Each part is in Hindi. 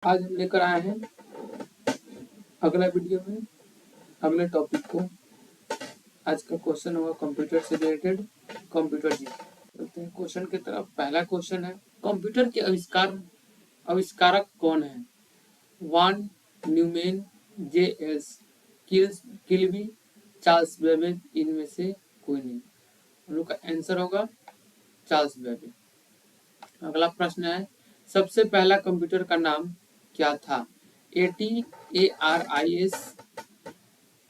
आज हम लेकर आए हैं अगला वीडियो में अगले टॉपिक को। आज का क्वेश्चन होगा कंप्यूटर से रिलेटेड, कंप्यूटर जी। चलते हैं क्वेश्चन की तरफ। पहला क्वेश्चन है, कंप्यूटर के आविष्कारक कौन है? Von Neumann, J S Kilby, Charles Babbage, इनमें से कोई नहीं। हम लोग का आंसर होगा चार्ल्स बेबेज। अगला प्रश्न है, सबसे पहला कंप्यूटर का नाम क्या था? AT, ARIS,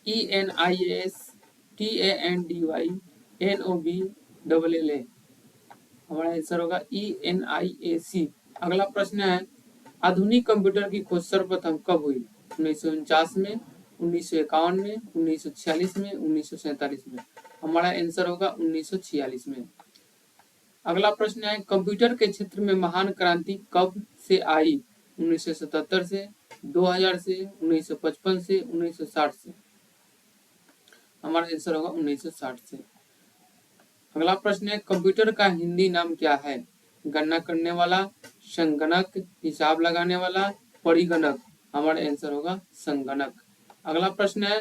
ENIAS, TANDY, NOB, LLA। हमारा आंसर होगा ENIAC। अगला प्रश्न है, आधुनिक कंप्यूटर की खोज सर्वप्रथम कब हुई? 1949 में, 1951 में, 1946 में, 1947 में। हमारा आंसर होगा 1946 में। अगला प्रश्न है, कंप्यूटर के क्षेत्र में महान क्रांति कब से आई? 1977 से, 2000 से, 1955 से, 1960 से। हमारा आंसर होगा 1960 से। अगला प्रश्न है, कंप्यूटर का हिंदी नाम क्या है? गणना करने वाला, संगणक, हिसाब लगाने वाला, परिगणक। हमारा आंसर होगा संगणक। अगला प्रश्न है,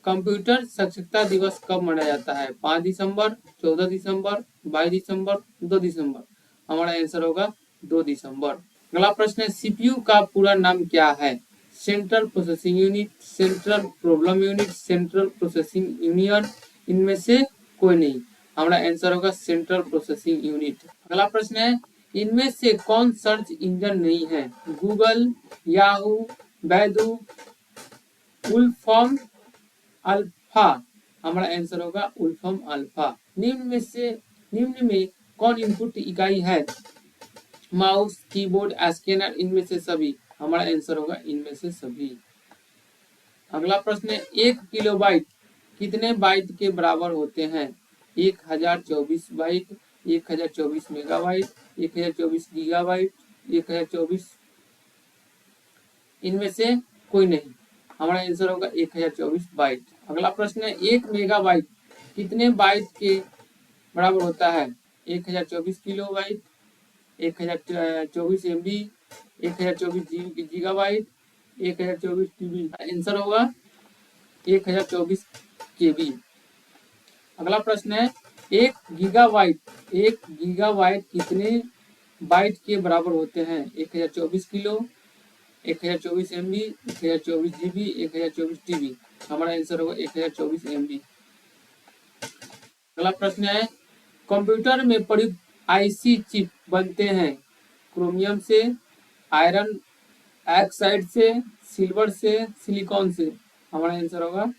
कंप्यूटर साक्षरता दिवस कब मनाया जाता है? 5 दिसंबर, 14 दिसंबर, 22 दिसंबर, 2 दिसंबर। हमारा आंसर होगा 2 दिसंबर। अगला प्रश्न है, सीपीयू का पूरा नाम क्या है? Central processing unit, central problem unit, central processing union, इनमें से कोई नहीं। हमारा आंसर होगा सेंट्रल प्रोसेसिंग यूनिट। अगला प्रश्न है, इनमें से कौन सर्च इंजन नहीं है? Google, Yahoo, Baidu, Wolfram Alpha. हमारा आंसर होगा वुल्फॉर्म अल्फा। निम्न में कौन इनपुट इकाई है? माउस, कीबोर्ड, स्कैनर, इनमें से सभी। हमारा आंसर होगा इनमें से सभी। अगला प्रश्न है, 1 किलोबाइट कितने बाइट के बराबर होते हैं? 1024 बाइट, 1024 मेगाबाइट, 1024 गीगाबाइट, 1024, इनमें से कोई नहीं। हमारा आंसर होगा 1024 बाइट। अगला प्रश्न है, 1 मेगाबाइट कितने बाइट के बराबर होता है? 1024 kilobyte, 1024 MB, 1024 gigabyte, 1024 TB। Answer होगा 1024 KB। अगला प्रश्न है, 1 गीगाबाइट कितने बाइट के बराबर होते हैं? 1024 किलो, 1024 MB, 1024 GB, 1024 TB। हमारा आंसर होगा 1024 MB। अगला प्रश्न है, कंप्यूटर में प्रयुक्त IC चिप बनते हैं क्रोमियम से, आयरन ऑक्साइड से, सिल्वर से, सिलिकॉन से। हमारा आंसर होगा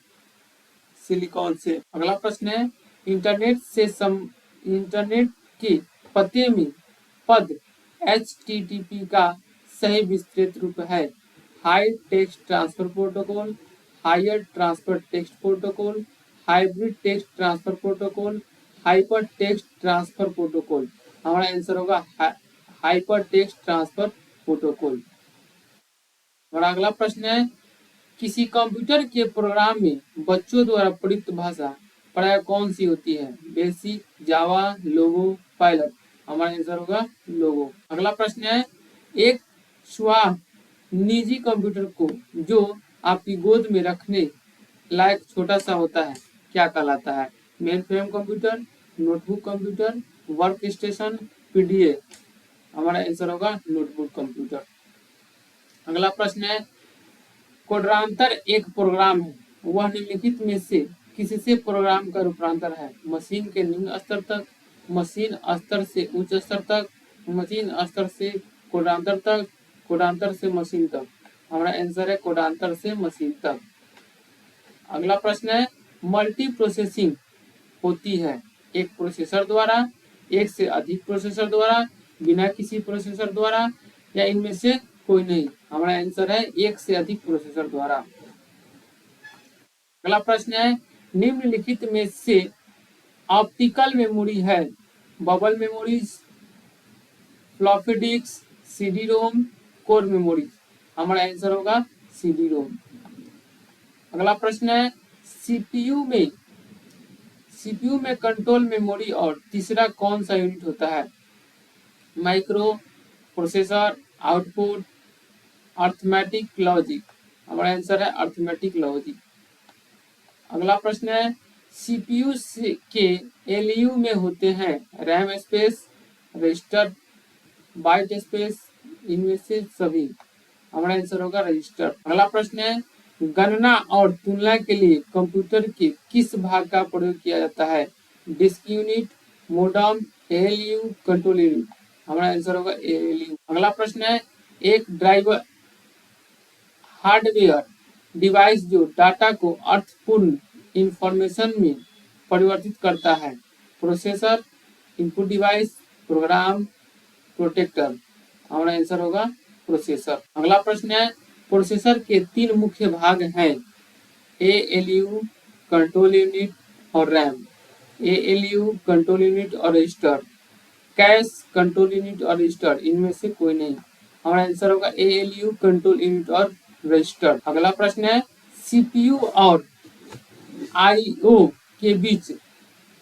सिलिकॉन से। अगला प्रश्न है, इंटरनेट के पते में पद HTTP का सही विस्तृत रूप है? High text transfer protocol, higher transfer text protocol, hybrid text transfer protocol, hyper text transfer protocol. हमारा आंसर होगा हाइपर टेक्स्ट ट्रांसफर प्रोटोकॉल। हमारा अगला प्रश्न है, किसी कंप्यूटर के प्रोग्राम में बच्चों द्वारा प्रयुक्त भाषा प्राय कौन सी होती है? बेसिक, जावा, लोगो, पायलट। हमारा आंसर होगा लोगो। अगला प्रश्न है, एक स्वाह निजी कंप्यूटर को जो आपकी गोद में रखने लायक छोटा सा होता है क्या कहलाता है? Main frame computer, notebook computer, work station, PDA। हमारा आंसर होगा नोटबुक कंप्यूटर। अगला प्रश्न है, कोडांतर एक प्रोग्राम है, वह निम्नलिखित में से किससे प्रोग्राम का रूपांतर है? मशीन के निम्न स्तर तक, मशीन स्तर से उच्च स्तर तक, मशीन स्तर से कोडांतर तक, कोडांतर से मशीन तक। हमारा आंसर है कोडांतर से मशीन तक। अगला प्रश्न है, मल्टी प्रोसेसिंग होती है एक प्रोसेसर द्वारा, एक से अधिक प्रोसेसर द्वारा, बिना किसी प्रोसेसर द्वारा, या इनमें से कोई नहीं। हमारा आंसर है एक से अधिक प्रोसेसर द्वारा। अगला प्रश्न है, निम्नलिखित में से ऑप्टिकल मेमोरी है? Bubble memories, floppy disk, CD-ROM, core memory. हमारा आंसर होगा CD-ROM। अगला प्रश्न है, सीपीयू में कंट्रोल मेमोरी और तीसरा कौन सा यूनिट होता है? Micro processor, output, arithmetic logic, हमारा आंसर है अर्थमेटिक लॉजिक। अगला प्रश्न है सीपीयू के एलयू में होते हैं RAM space, register, byte space, इनमें से सभी, हमारा आंसर होगा रजिस्टर। अगला प्रश्न है गणना और तुलना के लिए कंप्यूटर के किस भाग का प्रयोग किया जाता है? Disk unit, modem, ALU, control unit, हमारा आंसर होगा एएलयू। अगला प्रश्न है एक ड्राइवर हार्डवेयर डिवाइस जो डाटा को अर्थपूर्ण इंफॉर्मेशन में परिवर्तित करता है। Processor, input device, program, protector, हमारा आंसर होगा प्रोसेसर। अगला प्रश्न है प्रोसेसर के 3 मुख्य भाग हैं एएलयू, कंट्रोल यूनिट और रैम। एएलयू, कंट्रोल यूनिट और रजिस्टर, कैश, कंट्रोल यूनिट और रजिस्टर, इनमें से कोई नहीं, हमारा आंसर होगा एएलयू, कंट्रोल यूनिट और रजिस्टर। अगला प्रश्न है सीपीयू और आईओ के बीच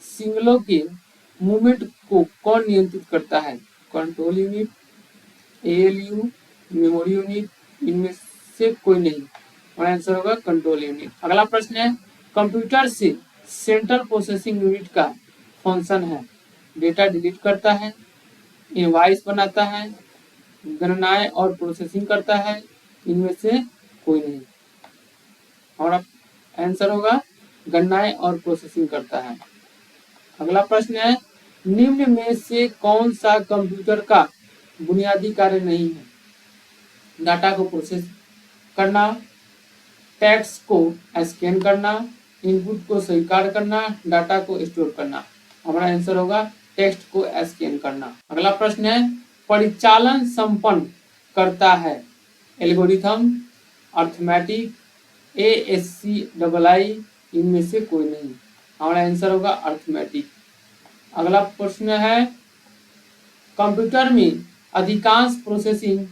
सिग्नलों के मूवमेंट को कौन नियंत्रित करता है? Control unit, ALU, memory unit, इनमें से कोई नहीं, हमारा आंसर होगा कंट्रोल यूनिट। अगला प्रश्न है कंप्यूटर से सेंट्रल प्रोसेसिंग यूनिट का फंक्शन है डेटा डिलीट करता है, इनवॉइस बनाता है, गणनाएं और प्रोसेसिंग करता है, इनमें से कोई नहीं, हमारा आंसर होगा गणनाएं और प्रोसेसिंग करता है। अगला प्रश्न है निम्न में से कौन सा कंप्यूटर का बुनियादी कार्य नहीं है? डाटा को प्रोसेस करना, टेक्स्ट को स्कैन करना, इनपुट को स्वीकार करना, डाटा को स्टोर करना, हमारा आंसर होगा टेक्स्ट को स्कैन करना। अगला प्रश्न है परिचालन संपन्न करता है एल्गोरिथम, अर्थमेटिक, ASCII, इनमें से कोई नहीं, हमारा आंसर होगा अर्थमेटिक। अगला प्रश्न है कंप्यूटर में अधिकांश प्रोसेसिंग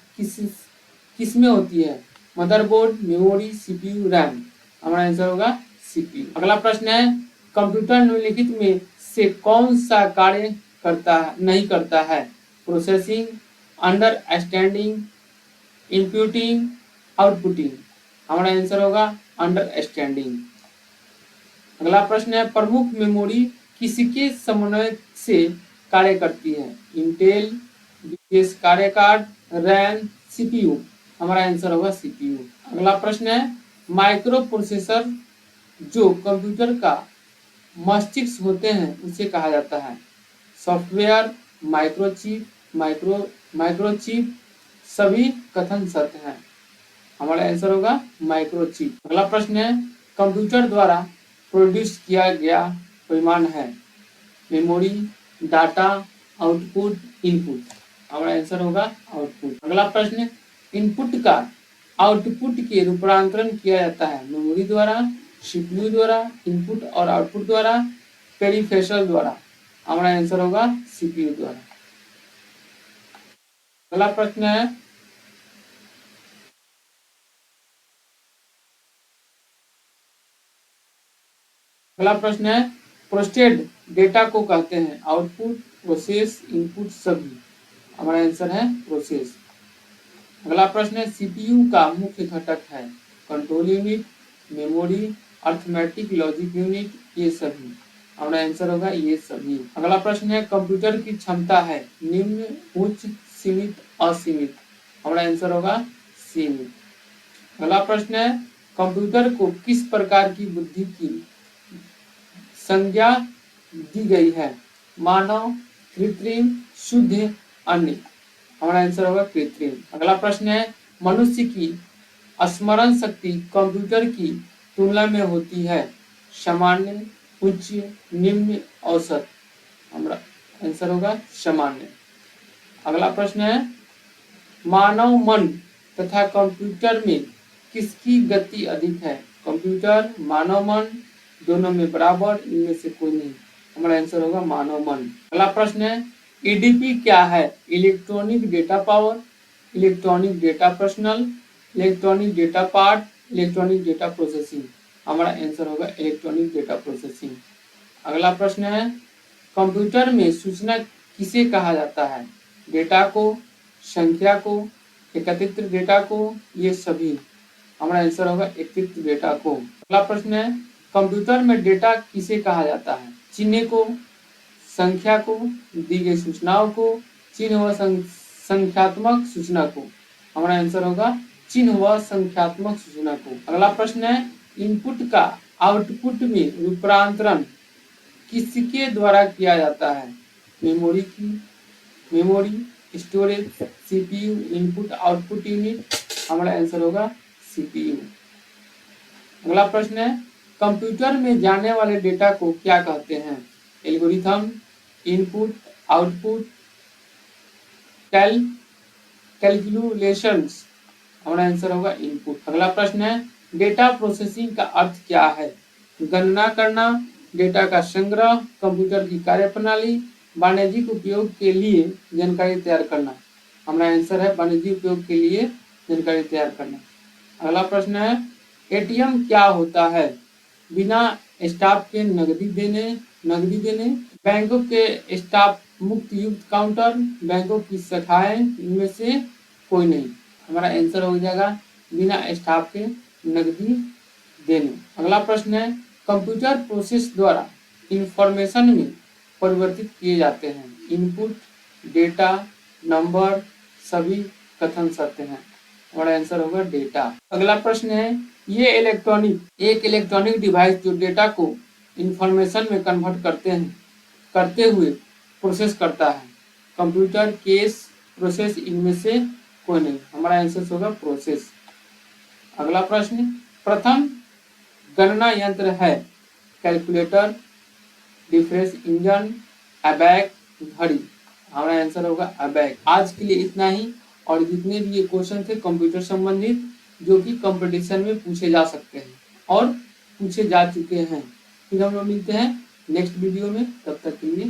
किसमें होती है? मदरबोर्ड, मेमोरी, सीपीयू, रैम, हमारा आंसर होगा सीपीयू। अगला प्रश्न है कंप्यूटर निम्नलिखित में से कौन सा कार्य नहीं करता है? प्रोसेसिंग, अंडरस्टैंडिंग, इनपुटिंग, आउटपुटिंग, हमारा आंसर होगा अंडरस्टैंडिंग। अगला प्रश्न है प्रमुख मेमोरी किसके समन्वय से कार्य करती है? इंटेल, विशेष कार्य कार्ड, रैम, सीपीयू, हमारा आंसर होगा सीपीयू। अगला प्रश्न है माइक्रो प्रोसेसर जो कंप्यूटर का मस्तिष्क होते हैं उसे कहा जाता है? सॉफ्टवेयर, माइक्रोचिप, माइक्रोचिप, सभी कथन सत्य हैं, हमारा आंसर होगा माइक्रोचिप। अगला प्रश्न है कंप्यूटर द्वारा प्रोड्यूस किया गया परिमाण है? मेमोरी, डाटा, आउटपुट, इनपुट, हमारा आंसर होगा आउटपुट। अगला प्रश्न इनपुट का आउटपुट के रूपांतरण किया जाता है? मेमोरी द्वारा, सीपीयू द्वारा, इनपुट और आउटपुट द्वारा, पेरिफेरल द्वारा, हमारा आंसर होगा सीपीयू द्वारा। अगला प्रश्न है प्रोसेस्ड डेटा को कहते हैं? आउटपुट, प्रोसेस, इनपुट, सभी, हमारा आंसर है प्रोसेस। अगला प्रश्न है सीपीयू का मुख्य घटक है? Control unit, memory, arithmetic logic unit, ये सभी, हमारा आंसर होगा ये सभी। अगला प्रश्न है कंप्यूटर की क्षमता है निम्न, उच्च, सीमित, असीमित, हमारा आंसर होगा सीमित। अगला प्रश्न है कंप्यूटर को किस प्रकार की बुद्धि की संज्ञा दी गई है? मानव, कृत्रिम, शुद्ध, अन्य, हमारा आंसर होगा कृत्रिम। अगला प्रश्न है मनुष्य की स्मरण शक्ति कंप्यूटर की तुलना में होती है? सामान्य, उच्च, निम्न, औसत, हमारा आंसर होगा सामान्य। अगला प्रश्न है मानव मन तथा कंप्यूटर में किसकी गति अधिक है? कंप्यूटर, मानव मन, दोनों में बराबर, इनमें से कोई नहीं, हमारा आंसर होगा मानव मन। अगला प्रश्न है ईडीपी क्या है? Electronic data power, electronic data personal, electronic data part, electronic data processing, हमारा आंसर होगा इलेक्ट्रॉनिक डेटा प्रोसेसिंग। अगला प्रश्न है कंप्यूटर में सूचना किसे कहा जाता है? डेटा को, संख्या को, एकत्रित डेटा को, ये सभी। हमारा आंसर होगा एकत्रित डेटा को। अगला प्रश्न है, कंप्यूटर में डेटा किसे कहा जाता है? चिन्ह को, संख्या को, दी गई सूचनाओं को, चिन्ह व संख्यात्मक सूचना को। हमारा आंसर होगा चिन्ह व संख्यात्मक सूचना को। अगला प्रश्न है, इनपुट का आउटपुट में रूपांतरण किसके द्वारा किया जाता है? Memory, storage, CPU, input output unit. हमारा आंसर होगा सीपीयू। अगला प्रश्न है, कंप्यूटर में जाने वाले डेटा को क्या कहते हैं? Algorithm, input, output, calculations. हमारा आंसर होगा इनपुट। अगला प्रश्न है, डेटा प्रोसेसिंग का अर्थ क्या है? गणना करना, डेटा का संग्रह, कंप्यूटर की कार्यप्रणाली, वाणिज्यिक उपयोग के लिए जानकारी तैयार करना। हमारा आंसर है वाणिज्यिक उपयोग के लिए जानकारी तैयार करना। अगला प्रश्न है, एटीएम क्या होता है? बिना स्टाफ के नकदी देने, बैंकों के स्टाफ मुक्त युक्त काउंटर, बैंकों की शाखाएं, इनमें से कोई नहीं। हमारा आंसर हो जाएगा बिना स्टाफ के नकदी देने। अगला प्रश्न है, कंप्यूटर प्रोसेस द्वारा इंफॉर्मेशन में परिवर्तित किए जाते हैं। इनपुट, डेटा, नंबर, सभी कथन सत्य हैं। हमारा आंसर होगा डेटा। अगला प्रश्न है, ये एक इलेक्ट्रॉनिक डिवाइस जो डेटा को इंफॉर्मेशन में कन्वर्ट करते हुए प्रोसेस करता है। कंप्यूटर, केस, प्रोसेस, इनमें से कोई नहीं। हमारा आंसर होगा प्रोसेस। अगला प्रश्न, प्रथम गणना यंत्र है? कैलकुलेटर, डिफरेंस इंजन, अबैक, घड़ी। हमारा आंसर होगा अबैक। आज के लिए इतना ही, और जितने भी ये क्वेश्चन थे कंप्यूटर संबंधित जो कि कंपटीशन में पूछे जा सकते हैं और पूछे जा चुके हैं। फिर हम लोग मिलते हैं नेक्स्ट वीडियो में, तब तक के लिए